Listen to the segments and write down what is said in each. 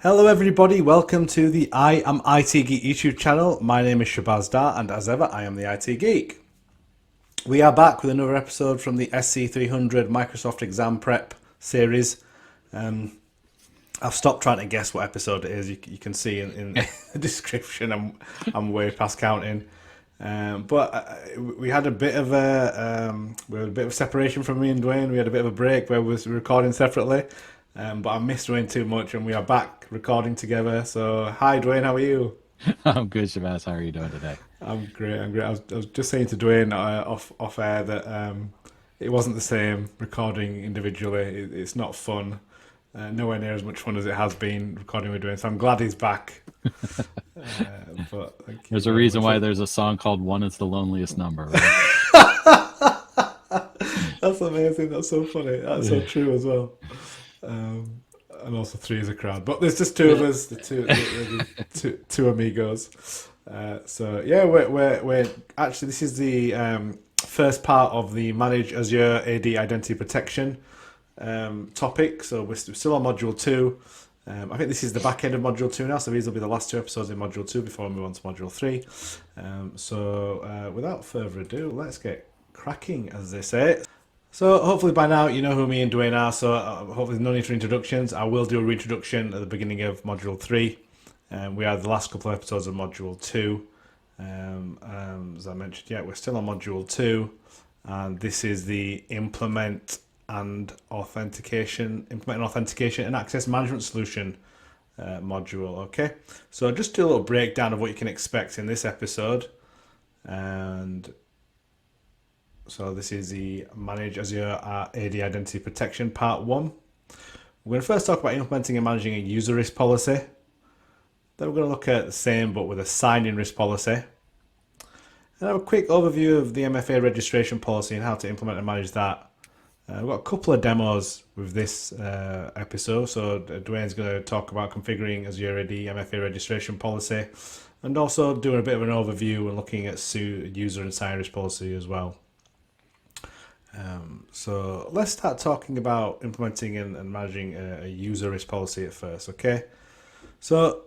Hello everybody, welcome to the I Am IT Geek YouTube channel. My name is Shabaz, and as ever I am the IT Geek. We are back with another episode from the SC300 Microsoft Exam Prep series. I've stopped trying to guess what episode it is. You can see in the description I'm way past counting. But we had a bit of a separation from me and Dwayne. We had a bit of a break where we were recording separately. But I missed Dwayne too much, and we are back recording together. So, hi Dwayne, how are you? I'm good, Shabazz. How are you doing today? I'm great. I'm great. I was just saying to Dwayne off air that it wasn't the same recording individually. It's not fun. Nowhere near as much fun as it has been recording with Dwayne. So I'm glad he's back. But thank you There's a very reason much. why there's a song called One is the Loneliest Number, right? That's amazing. That's so funny. That's so Yeah. true as well. Um, and also three is a crowd, but there's just two of us, the two amigos. So yeah, we're actually this is the first part of the Manage Azure AD Identity Protection topic. So we're still on Module 2. I think this is the back end of Module 2 now, so these will be the last two episodes in Module 2 before we move on to Module 3. So without further ado, let's get cracking, as they say. So hopefully by now you know who me and Dwayne are, so hopefully no need for introductions. I will do a reintroduction at the beginning of Module 3. We are the last couple of episodes of Module 2. As I mentioned, yeah, we're still on Module 2, and this is the implement and authentication and access management solution module. Okay, so just do a little breakdown of what you can expect in this episode. And so this is the Manage Azure AD Identity Protection Part 1. We're going to first talk about implementing and managing a user risk policy. Then we're going to look at the same but with a sign-in risk policy. And have a quick overview of the MFA registration policy and how to implement and manage that. We've got a couple of demos with this episode. So Dwayne's going to talk about configuring Azure AD MFA registration policy and also doing a bit of an overview and looking at user and sign risk policy as well. So let's start talking about implementing and managing a user risk policy at first, okay? So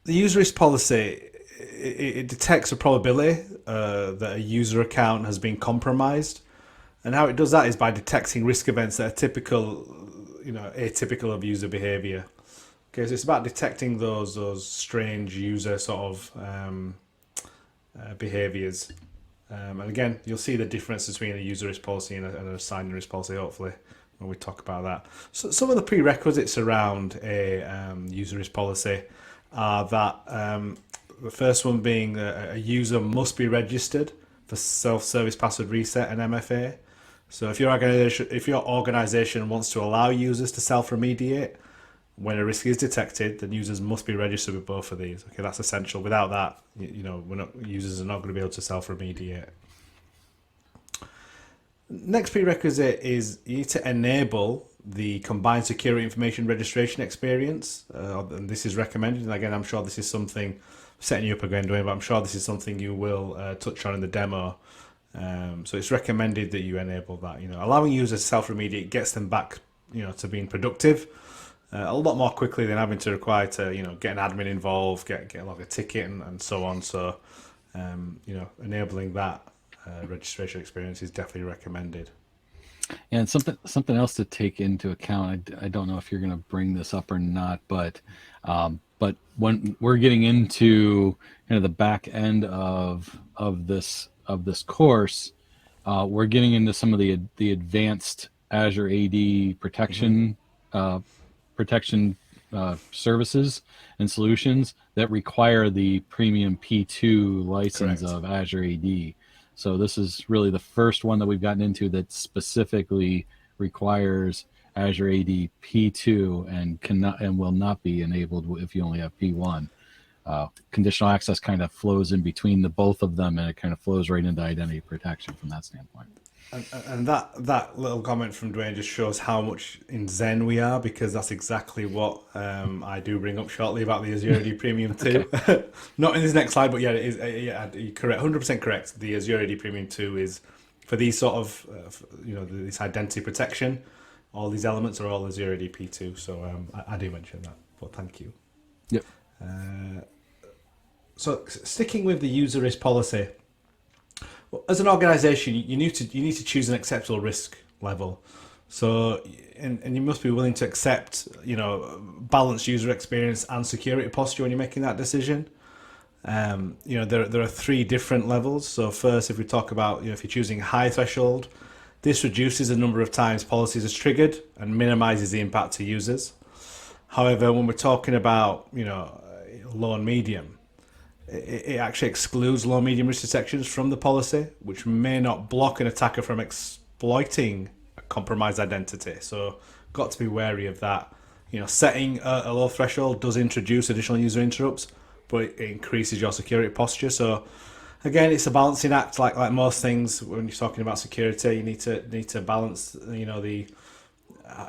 the user risk policy, it detects a probability that a user account has been compromised. And how it does that is by detecting risk events that are atypical of user behavior. Okay, so it's about detecting those strange user sort of behaviors. And again, you'll see the difference between a user risk policy and a sign-in risk policy, hopefully, when we talk about that. So some of the prerequisites around a user risk policy are that the first one being a user must be registered for self-service password reset and MFA. So if your organization wants to allow users to self-remediate when a risk is detected, then users must be registered with both of these. Okay, that's essential. Without that, users are not going to be able to self-remediate. Next prerequisite is you need to enable the combined security information registration experience. And this is recommended. And again, I'm sure this is something, setting you up again, Dwayne, but I'm sure this is something you will touch on in the demo. So it's recommended that you enable that. Allowing users to self-remediate gets them back, to being productive a lot more quickly than having to require to, get an admin involved, get like a ticket and so on. So, enabling that registration experience is definitely recommended. And something else to take into account. I don't know if you're going to bring this up or not, but when we're getting into kind of the back end of this course, we're getting into some of the advanced Azure AD protection services and solutions that require the premium P2 license Correct. of Azure AD. So this is really the first one that we've gotten into that specifically requires Azure AD P2 and cannot and will not be enabled if you only have P1. Conditional access kind of flows in between the both of them, and it kind of flows right into identity protection from that standpoint. And that little comment from Dwayne just shows how much in Zen we are, because that's exactly what I do bring up shortly about the Azure AD Premium Okay. 2. Not in this next slide, but yeah, it is. Yeah, you're correct, 100% correct. The Azure AD Premium 2 is for these sort of, this identity protection. All these elements are all Azure AD P2, so I do mention that. but thank you. Yep. So sticking with the user risk policy, as an organization, you need to choose an acceptable risk level. So, and you must be willing to accept, balanced user experience and security posture when you're making that decision. There are three different levels. So first, if we talk about, if you're choosing high threshold, this reduces the number of times policies are triggered and minimizes the impact to users. However, when we're talking about, low and medium, it actually excludes low and medium risk detections from the policy, which may not block an attacker from exploiting a compromised identity. So got to be wary of that. Setting a low threshold does introduce additional user interrupts, but it increases your security posture. So again, it's a balancing act, like most things. When you're talking about security, you need to balance,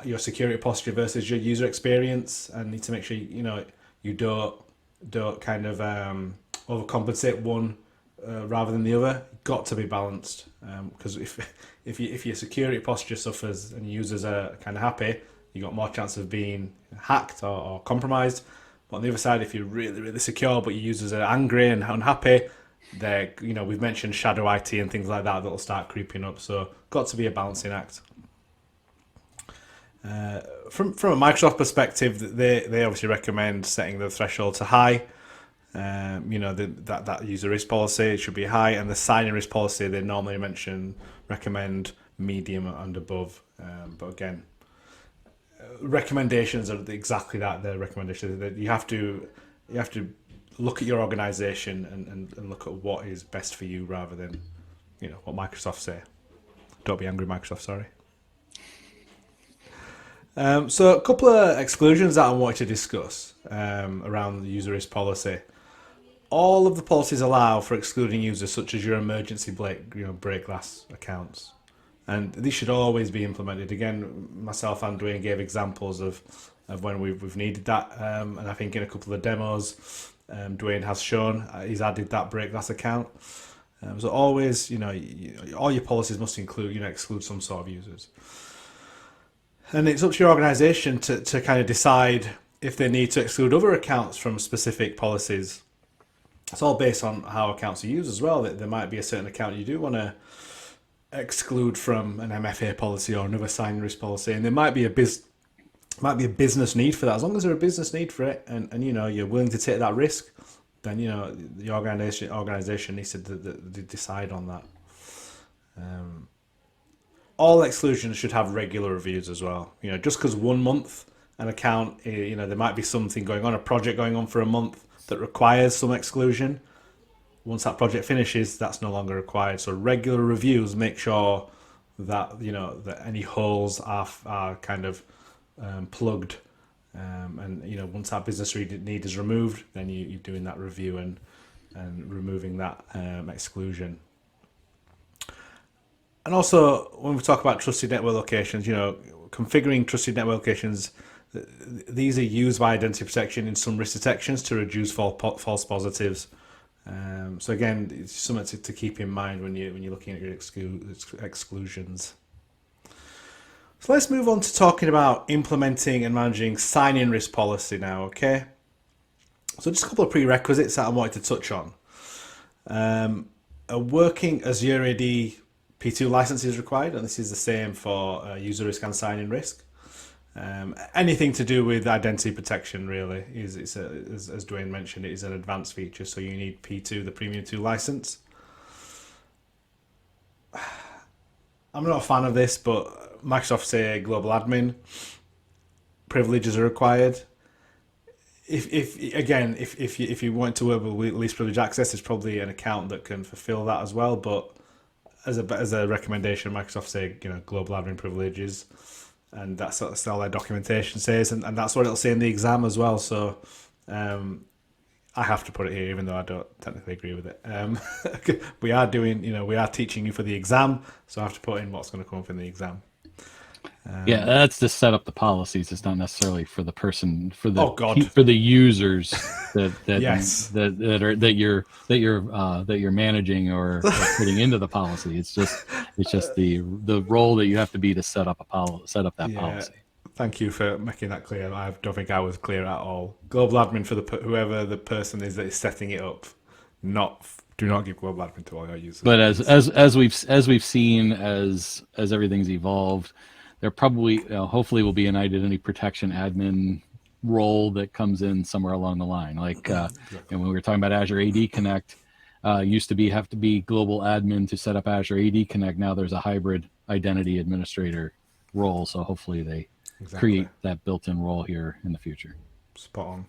your security posture versus your user experience, and need to make sure you don't kind of overcompensate one rather than the other. Got to be balanced, because if your security posture suffers and users are kind of happy, you got more chance of being hacked or compromised. But on the other side, if you're really, really secure but your users are angry and unhappy, we've mentioned shadow IT and things like that that'll start creeping up. So got to be a balancing act. From a Microsoft perspective, they obviously recommend setting the threshold to high. That user risk policy should be high, and the sign-in risk policy they normally recommend medium and above. But again, recommendations are exactly that. They're recommendations that you have to look at your organization and look at what is best for you rather than what Microsoft say. Don't be angry, Microsoft. Sorry. So a couple of exclusions that I wanted to discuss around the user risk policy. All of the policies allow for excluding users such as your emergency break glass accounts, and these should always be implemented. Again, myself and Dwayne gave examples of when we've needed that, and I think in a couple of demos, Dwayne has shown he's added that break glass account. So always, all your policies must include, exclude some sort of users. And it's up to your organization to kind of decide if they need to exclude other accounts from specific policies. It's all based on how accounts are used as well. There might be a certain account you do want to exclude from an MFA policy or another sign risk policy, and there might be a business need for that. As long as there's a business need for it, and you're willing to take that risk, then the organization needs to decide on that. All exclusions should have regular reviews as well. Just because 1 month an account, there might be something going on, a project going on for a month that requires some exclusion. Once that project finishes, that's no longer required. So regular reviews make sure that that any holes are kind of plugged, and once that business need is removed, then you're doing that review and removing that exclusion. And also, when we talk about trusted network locations, configuring trusted network locations, these are used by identity protection in some risk detections to reduce false positives. So again, it's something to keep in mind when you're looking at your exclusions. So let's move on to talking about implementing and managing sign-in risk policy now, okay? So just a couple of prerequisites that I wanted to touch on. A working Azure AD P2 license is required, and this is the same for user risk and sign-in risk. Anything to do with identity protection really as Dwayne mentioned, it is an advanced feature, so you need P2, the Premium 2 license. I'm not a fan of this, but Microsoft say global admin privileges are required. If you want to work with least privilege access, there's probably an account that can fulfill that as well. But as a recommendation, Microsoft say global admin privileges, and that's all their documentation says, and that's what it'll say in the exam as well. So I have to put it here, even though I don't technically agree with it. We are teaching you for the exam, so I have to put in what's going to come up in the exam. Yeah, that's to set up the policies. It's not necessarily for the person, for the for the users that yes. that you're managing or putting into the policy. It's just the role that you have to be to set up that policy. Thank you for making that clear. I don't think I was clear at all. Global admin for whoever the person is that is setting it up. Do not give global admin to all your users. But as we've seen as everything's evolved, there probably hopefully will be an identity protection admin role that comes in somewhere along the line. Like Exactly. and when we were talking about Azure AD Connect, used to have to be global admin to set up Azure AD Connect. Now there's a hybrid identity administrator role. So hopefully they create that built-in role here in the future. Spot on.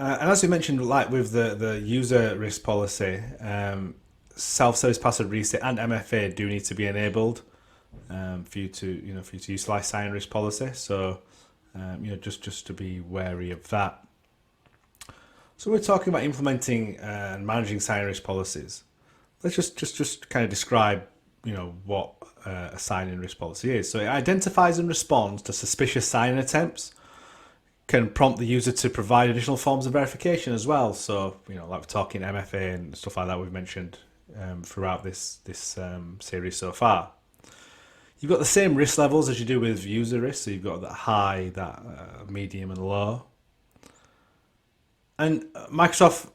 And as we mentioned, like with the user risk policy, self-service password reset and MFA do need to be enabled for you to utilize sign risk policy. So just to be wary of that. So we're talking about implementing and managing sign risk policies. Let's just kind of describe what a sign-in risk policy is. So it identifies and responds to suspicious sign-in attempts, can prompt the user to provide additional forms of verification as well. So like we're talking MFA and stuff like that we've mentioned throughout this series so far. You've got the same risk levels as you do with user risk. So you've got that high, that medium, and low. And Microsoft,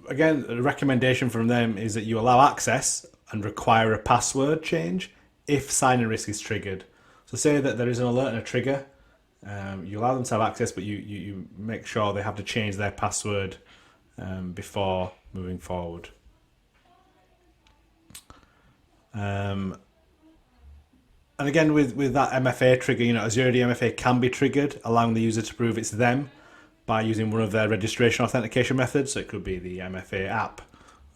again, the recommendation from them is that you allow access and require a password change if sign-in risk is triggered. So say that there is an alert and a trigger, you allow them to have access, but you make sure they have to change their password before moving forward. And again, with that MFA trigger, Azure AD MFA can be triggered, allowing the user to prove it's them by using one of their registration authentication methods. So it could be the MFA app,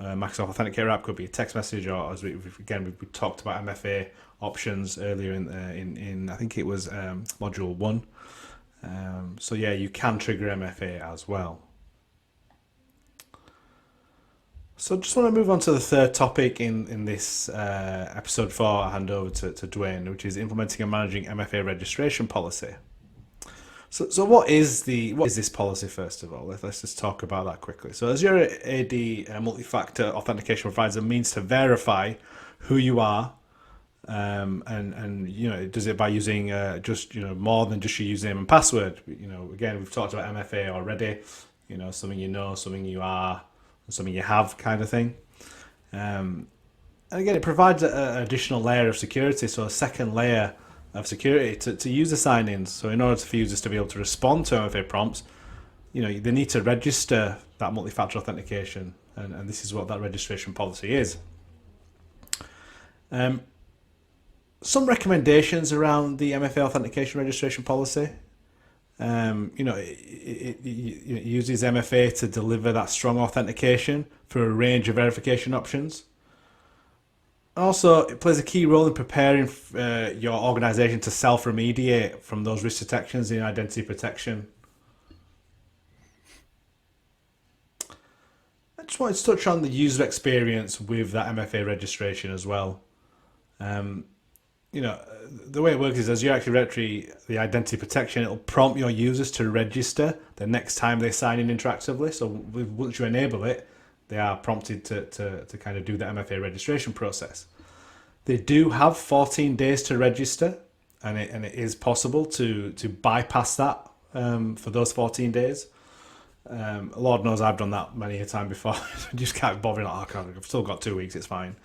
Microsoft Authenticator app, could be a text message, or as we talked about MFA options earlier in I think it was module 1. So yeah, you can trigger MFA as well. So just want to move on to the third topic in this episode 4. I hand over to Dwayne, which is implementing and managing MFA registration policy. So what is this policy, first of all? Let's just talk about that quickly. So Azure AD multi-factor authentication provides a means to verify who you are, and it does it by using more than just your username and password. Again, we've talked about MFA already. Something something you are, something you have, kind of thing. And again, it provides an additional layer of security, so a second layer of security to user sign-ins. So in order for users to be able to respond to MFA prompts, they need to register that multi-factor authentication, and this is what that registration policy is. Some recommendations around the MFA authentication registration policy. It uses MFA to deliver that strong authentication for a range of verification options. Also, it plays a key role in preparing your organization to self-remediate from those risk detections in identity protection. I just wanted to touch on the user experience with that MFA registration as well. The way it works is, as you Active Directory, the identity protection, it'll prompt your users to register the next time they sign in interactively. So once you enable it, they are prompted to kind of do the MFA registration process. They do have 14 days to register, and it is possible to bypass that for those 14 days. Lord knows I've done that many a time before. I just can't bother. I've still got 2 weeks, it's fine.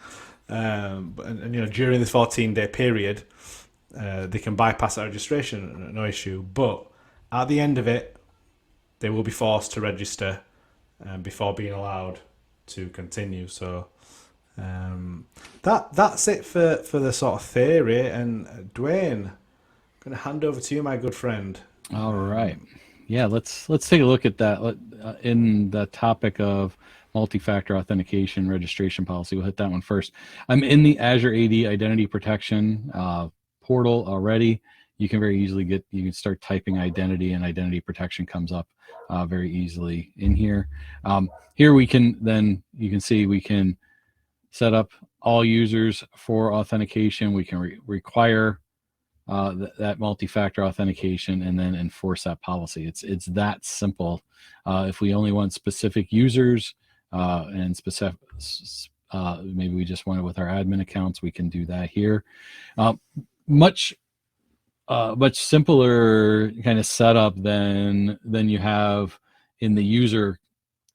But during this 14-day period, they can bypass that registration, no issue. But at the end of it, they will be forced to register before being allowed to continue. So that's it for the sort of theory. And Dwayne, I'm going to hand over to you, my good friend. All right. Yeah, let's take a look at that in the topic of multi-factor authentication registration policy. We'll hit that one first. I'm in the Azure AD Identity Protection portal already. You can very easily you can start typing identity, and identity protection comes up very easily in here. Here you can see we can set up all users for authentication. We can require that multi-factor authentication and then enforce that policy. It's that simple. If we only want specific users and specific, maybe we just want it with our admin accounts, we can do that here. Much much simpler kind of setup than you have in the user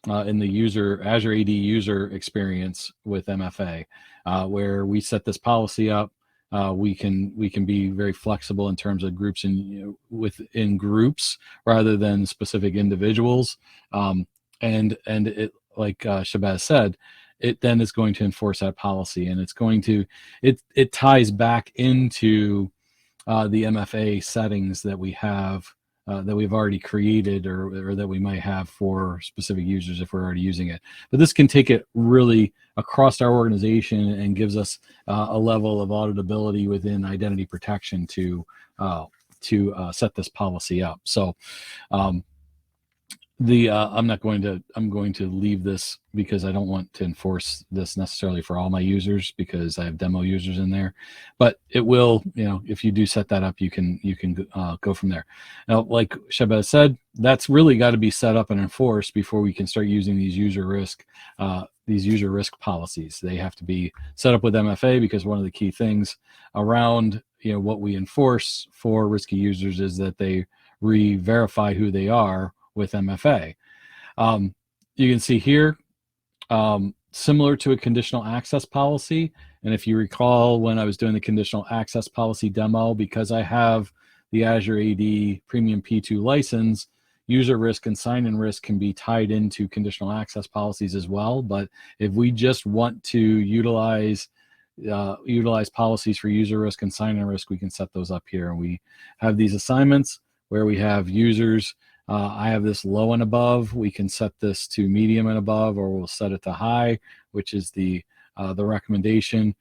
Azure AD user experience with MFA, where we set this policy up. We can be very flexible in terms of groups and within groups rather than specific individuals. And it, like Shabazz said, it then is going to enforce that policy, and it ties back into the MFA settings that we have, that we've already created, or that we might have for specific users if we're already using it. But this can take it really across our organization and gives us a level of auditability within identity protection to set this policy up. So I'm going to leave this because I don't want to enforce this necessarily for all my users, because I have demo users in there, but it will, if you do set that up, you can go from there. Now, like Shabazz said, that's really got to be set up and enforced before we can start using these user risk policies. They have to be set up with MFA, because one of the key things around what we enforce for risky users is that they re-verify who they are with MFA. You can see here, similar to a conditional access policy. And if you recall, when I was doing the conditional access policy demo, because I have the Azure AD Premium P2 license, user risk and sign-in risk can be tied into conditional access policies as well. But if we just want to utilize policies for user risk and sign-in risk, we can set those up here. And we have these assignments where we have users. I have this low and above. We can set this to medium and above, or we'll set it to high, which is the recommendation.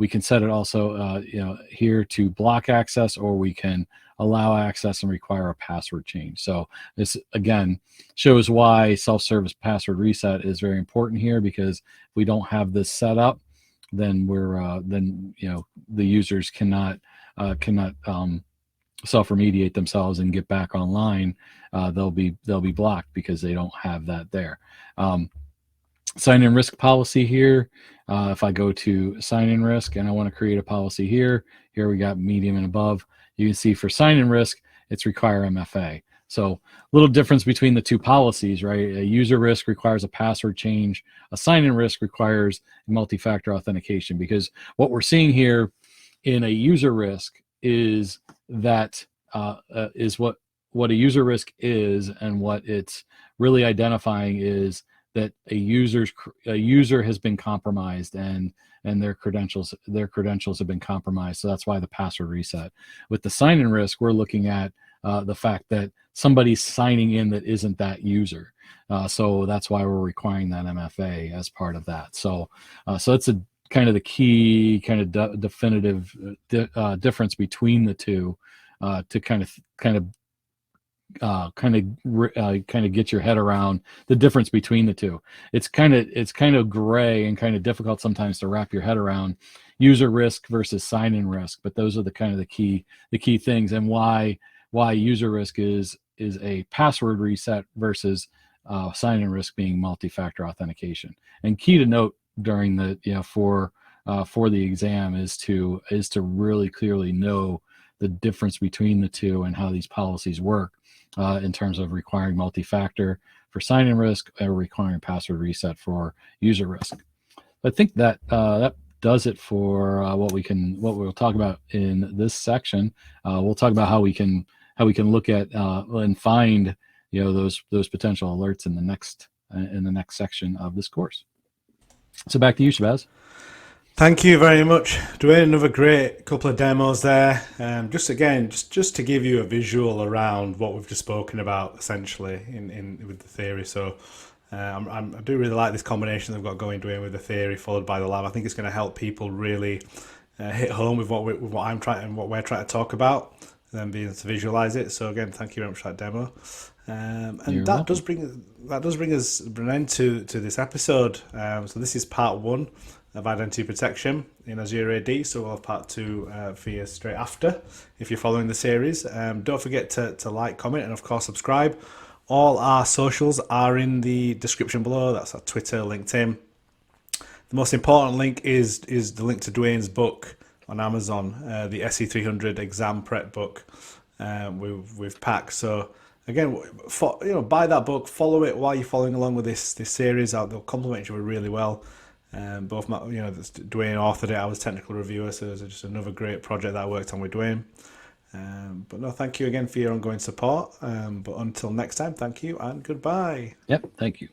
We can set it also here to block access, or we can allow access and require a password change. So this again shows why self-service password reset is very important here, because if we don't have this set up, then the users cannot self-remediate themselves and get back online. They'll be blocked because they don't have that there. Sign-in risk policy here. If I go to sign-in risk and I want to create a policy here we got medium and above. You can see for sign-in risk, it's require MFA. So little difference between the two policies, right? A user risk requires a password change. A sign-in risk requires multi-factor authentication, because what we're seeing here in a user risk is that is what a user risk is, and what it's really identifying is that a user has been compromised, and their credentials have been compromised. So that's why the password reset. With the sign-in risk, we're looking at the fact that somebody's signing in that isn't that user. So that's why we're requiring that MFA as part of that. So it's a kind of the key definitive difference between the two, to kind of get your head around the difference between the two. It's kind of gray and kind of difficult sometimes to wrap your head around user risk versus sign-in risk, but those are the key things, and why user risk is a password reset versus sign-in risk being multi-factor authentication. And key to note during the for the exam is to really clearly know the difference between the two and how these policies work, in terms of requiring multi-factor for sign-in risk or requiring password reset for user risk. I think that that does it for what we'll talk about in this section. We'll talk about how we can look at and find those potential alerts in the next section of this course. So back to you, Shabazz. Thank you very much, Dwayne. Another great couple of demos there. Just to give you a visual around what we've just spoken about, essentially in with the theory. So I do really like this combination they've got going, Dwayne, with the theory followed by the lab. I think it's going to help people really hit home with what we're trying to talk about, and being able to visualize it. So again, thank you very much for that demo. And that does bring us an end to this episode. So this is part 1 of identity protection in Azure AD. So we'll have part 2 for you straight after, if you're following the series. Don't forget to like, comment, and of course subscribe. All our socials are in the description below. That's our Twitter, LinkedIn. The most important link is the link to Dwayne's book, on Amazon, the SC300 exam prep book with Pack. So again, buy that book, follow it while you're following along with this series. They'll complement each other really well. Both Dwayne authored it. I was technical reviewer, so it's just another great project that I worked on with Dwayne. But no, thank you again for your ongoing support. But until next time, thank you and goodbye. Yep, thank you.